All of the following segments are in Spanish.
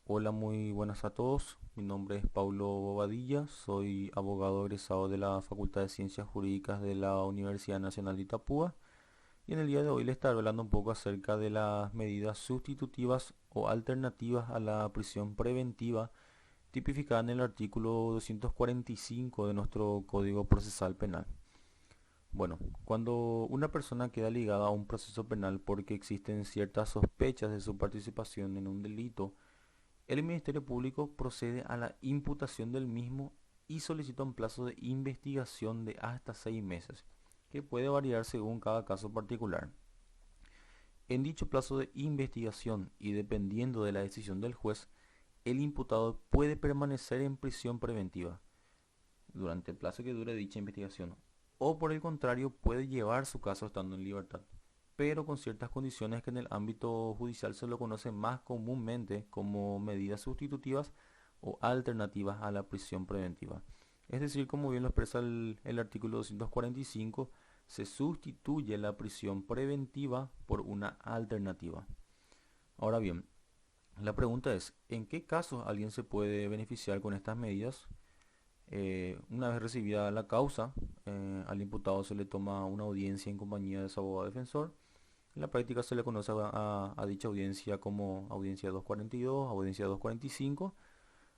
Hola, muy buenas a todos. Mi nombre es Paulo Bobadilla, soy abogado egresado de la Facultad de Ciencias Jurídicas de la Universidad Nacional de Itapúa y en el día de hoy les estaré hablando un poco acerca de las medidas sustitutivas o alternativas a la prisión preventiva tipificada en el artículo 245 de nuestro Código Procesal Penal. Bueno, cuando una persona queda ligada a un proceso penal porque existen ciertas sospechas de su participación en un delito, el Ministerio Público procede a la imputación del mismo y solicita un plazo de investigación de hasta 6 meses, que puede variar según cada caso particular. En dicho plazo de investigación y dependiendo de la decisión del juez, el imputado puede permanecer en prisión preventiva durante el plazo que dure dicha investigación, o por el contrario puede llevar su caso estando en libertad, pero con ciertas condiciones que en el ámbito judicial se lo conoce más comúnmente como medidas sustitutivas o alternativas a la prisión preventiva. Es decir, como bien lo expresa el artículo 245, se sustituye la prisión preventiva por una alternativa. Ahora bien, la pregunta es, ¿en qué casos alguien se puede beneficiar con estas medidas? Una vez recibida la causa, al imputado se le toma una audiencia en compañía de su abogado defensor. En la práctica se le conoce a dicha audiencia como audiencia 242, audiencia 245,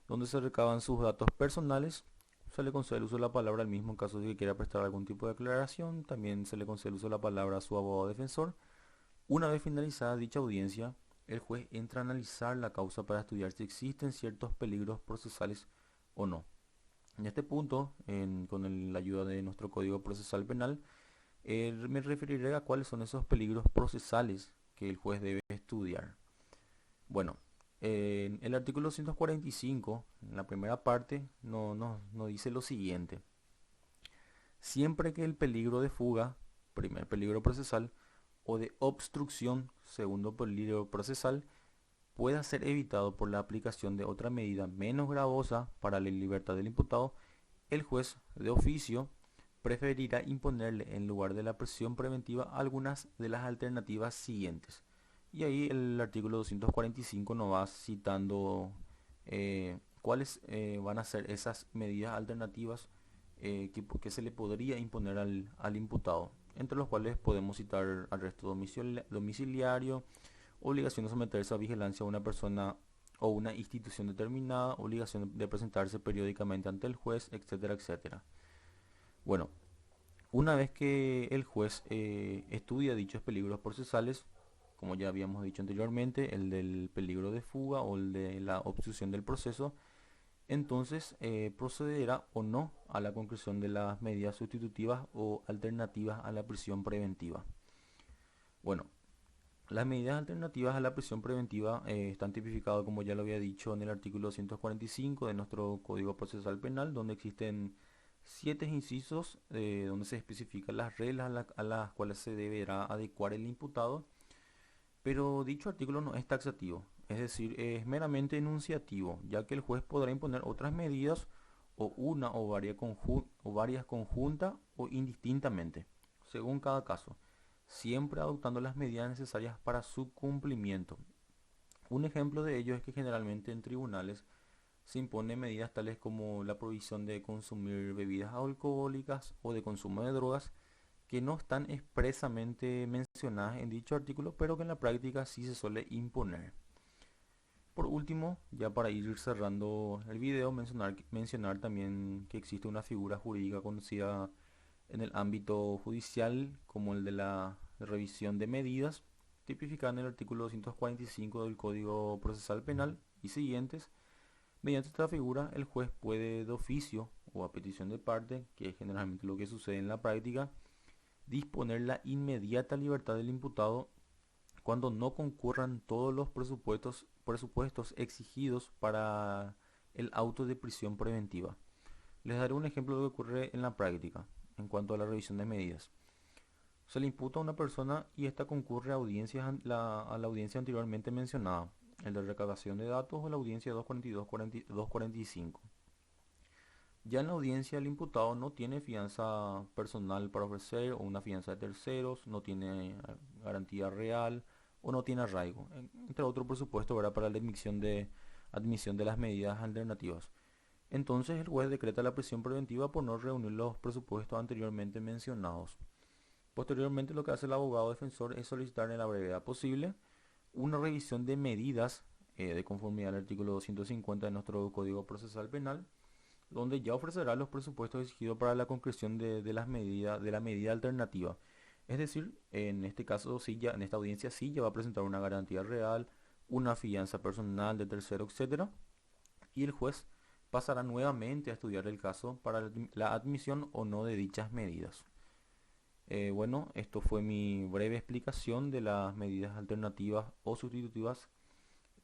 donde se recaban sus datos personales. Se le concede el uso de la palabra al mismo en caso de que quiera prestar algún tipo de declaración. También se le concede el uso de la palabra a su abogado defensor. Una vez finalizada dicha audiencia, el juez entra a analizar la causa para estudiar si existen ciertos peligros procesales o no. En este punto, la ayuda de nuestro Código Procesal Penal, me referiré a cuáles son esos peligros procesales que el juez debe estudiar. Bueno, en el artículo 245, en la primera parte, no dice lo siguiente. Siempre que el peligro de fuga, primer peligro procesal, o de obstrucción, segundo peligro procesal, pueda ser evitado por la aplicación de otra medida menos gravosa para la libertad del imputado, el juez de oficio preferirá imponerle en lugar de la prisión preventiva algunas de las alternativas siguientes. Y ahí el artículo 245 nos va citando cuáles van a ser esas medidas alternativas que se le podría imponer al imputado, entre los cuales podemos citar arresto domiciliario, obligación de someterse a vigilancia a una persona o una institución determinada, obligación de presentarse periódicamente ante el juez, etcétera, etcétera. Bueno, una vez que el juez estudia dichos peligros procesales, como ya habíamos dicho anteriormente, el del peligro de fuga o el de la obstrucción del proceso, entonces procederá o no a la conclusión de las medidas sustitutivas o alternativas a la prisión preventiva. Bueno, las medidas alternativas a la prisión preventiva están tipificadas, como ya lo había dicho, en el artículo 245 de nuestro Código Procesal Penal, donde existen 7 incisos donde se especifican las reglas a las cuales se deberá adecuar el imputado, pero dicho artículo no es taxativo, es decir, es meramente enunciativo, ya que el juez podrá imponer otras medidas o una o varias conjuntas o indistintamente, según cada caso, siempre adoptando las medidas necesarias para su cumplimiento. Un ejemplo de ello es que generalmente en tribunales se imponen medidas tales como la prohibición de consumir bebidas alcohólicas o de consumo de drogas que no están expresamente mencionadas en dicho artículo, pero que en la práctica sí se suele imponer. Por último, ya para ir cerrando el video, mencionar también que existe una figura jurídica conocida en el ámbito judicial como el de la revisión de medidas, tipificada en el artículo 245 del Código Procesal Penal y siguientes. Mediante esta figura, el juez puede de oficio o a petición de parte, que es generalmente lo que sucede en la práctica, disponer la inmediata libertad del imputado cuando no concurran todos los presupuestos exigidos para el auto de prisión preventiva. Les daré un ejemplo de lo que ocurre en la práctica en cuanto a la revisión de medidas. Se le imputa a una persona y esta concurre a la audiencia anteriormente mencionada, el de recabación de datos o la audiencia 242-245. Ya en la audiencia el imputado no tiene fianza personal para ofrecer o una fianza de terceros, no tiene garantía real o no tiene arraigo, entre otros por supuesto, ¿verdad? Para la emisión de admisión de las medidas alternativas. Entonces el juez decreta la prisión preventiva por no reunir los presupuestos anteriormente mencionados. Posteriormente lo que hace el abogado defensor es solicitar en la brevedad posible una revisión de medidas de conformidad al artículo 250 de nuestro Código Procesal Penal, donde ya ofrecerá los presupuestos exigidos para la concreción de las medidas, de la medida alternativa. Es decir, en este caso, sí ya, en esta audiencia sí ya va a presentar una garantía real, una fianza personal de tercero, etcétera, y el juez pasará nuevamente a estudiar el caso para la admisión o no de dichas medidas. Bueno, esto fue mi breve explicación de las medidas alternativas o sustitutivas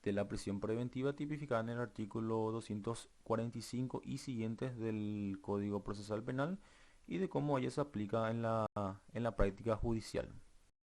de la prisión preventiva tipificada en el artículo 245 y siguientes del Código Procesal Penal y de cómo ella se aplica en la práctica judicial.